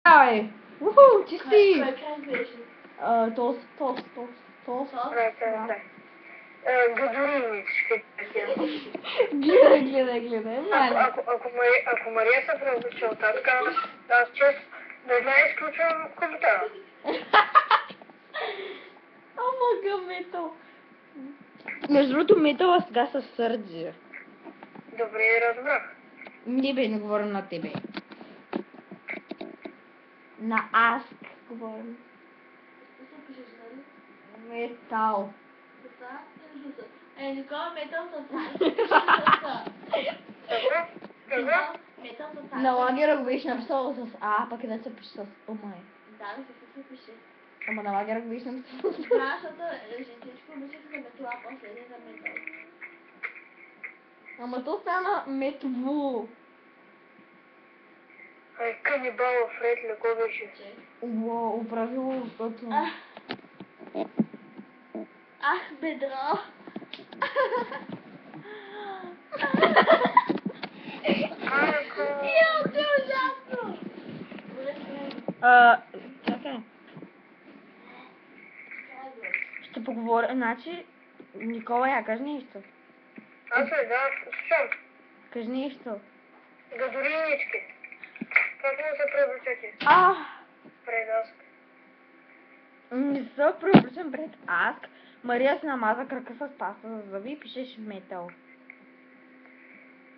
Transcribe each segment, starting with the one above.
Ай! Уху, ти си! Кой край беше? Тост. Да. Гадоринички. Гледай, маля. Ако Мария се преоблича от така, аз чест веднага изключвам коментара. Ама метал. Между другото, метала сега се сърди. Добре, разбрах. Не бе, не говорим на тебе. На Аск говорим. Какво пишеш, нали? Метал. Така или жуса? Никола метал са Какво? Метал са На лагера го беше написал с А, пък да се пише с Омай. Да, какво се пише? Ама на лагера го беше написал с Да, защото жентичко обичаха да метла, а после не за метал. Ама то стана метву. Канибалов ред ли го беше? Уау, управило защото... Ах, бедро! Йо, ти е ужасно! Чакай. Ще поговоря, значи... Никола, я кажи нещо. Аз да, слушам. Кажи нещо. Гадоринички. Как му се преобличате? Пред аз. Не се преобличам пред Аск. Мария си намаза кръка с паста за зъби и пишеш метал.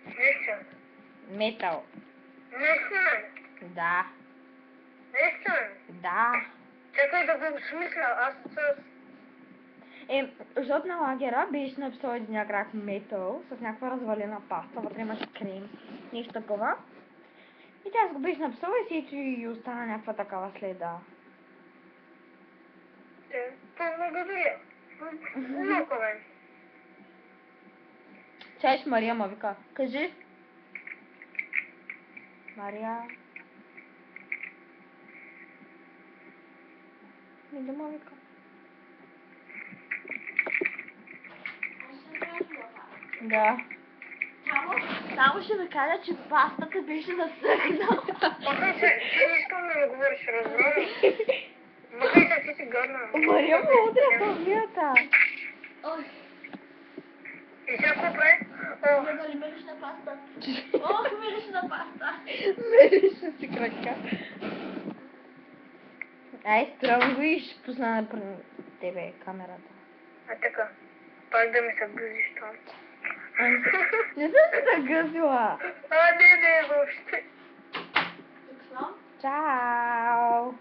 Наистина. Метал. Наистина. Да. Наистина. Да. Чакай да го смисля, аз с... Защото на лагера беше написал един крак метал с някаква развалена паста, вътре имаше крем, нещо такова. И тя го беше написала и си и остана някаква такава следа. Благодаря. Много мен. Чаеш Мария ма вика. Кажи. Мария. Не да ма вика. Да. Само ще ви кажа, че пастата беше засъхнала. Махай се, ти не искам да ми говориш, разбрали? Махай се, ти си гадна. Мария ма удря фамилията. Ой, И сега какво прави? дали мириш на паста? Ох, мириш на паста. Мерише си крака. Ай, стръм го и ще пусна пред тебе камерата. А така, пак да ми се гъзиш там. Не съм се загъзила. Не, въобще. Тук съм. Чао.